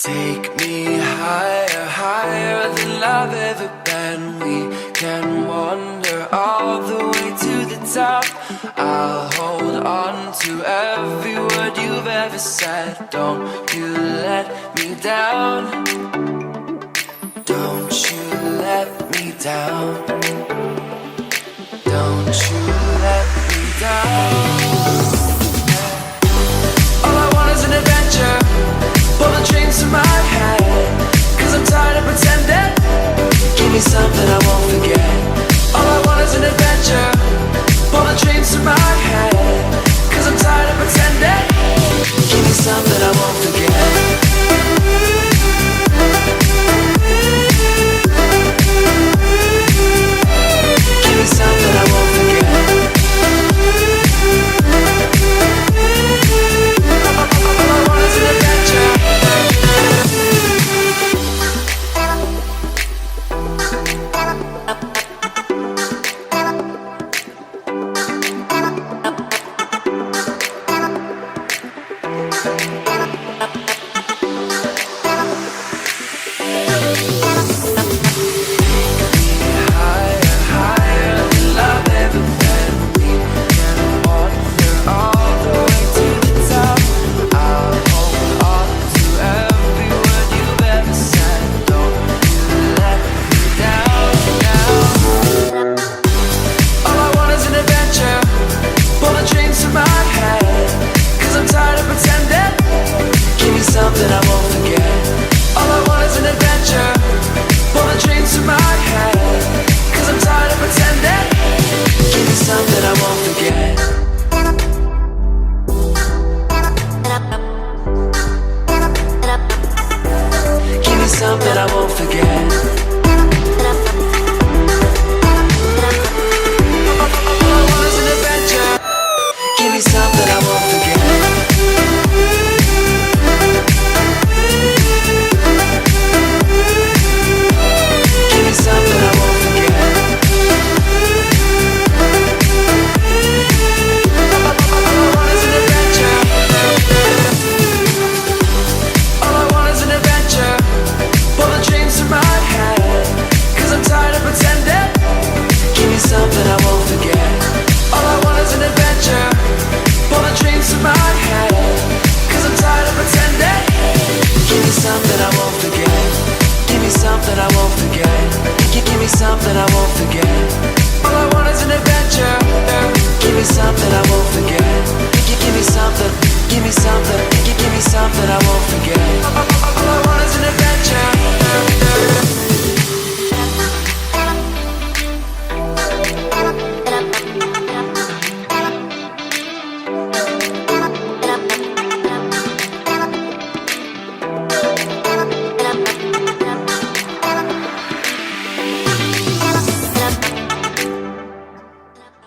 Take me higher, higher than I've ever been. We can wander all the way to the top. I'll hold on to every word you've ever said. Don't you let me down. Don't you let me down. Don't you let me down. All I want is an adventure. Pull the dreams to my head, 'cause I'm tired of pretending. Give me something I won't forget. All I want is an adventure. Pull the dreams to my head, 'cause I'm tired of pretending. Give me something I won't forget. Give me something I won't forget. All I want is an adventure. Something I won't forget. All I want is an adventure. Pull the dreams to my head, 'cause I'm tired of pretending. Give me something I won't forget. Give me something I won't forget.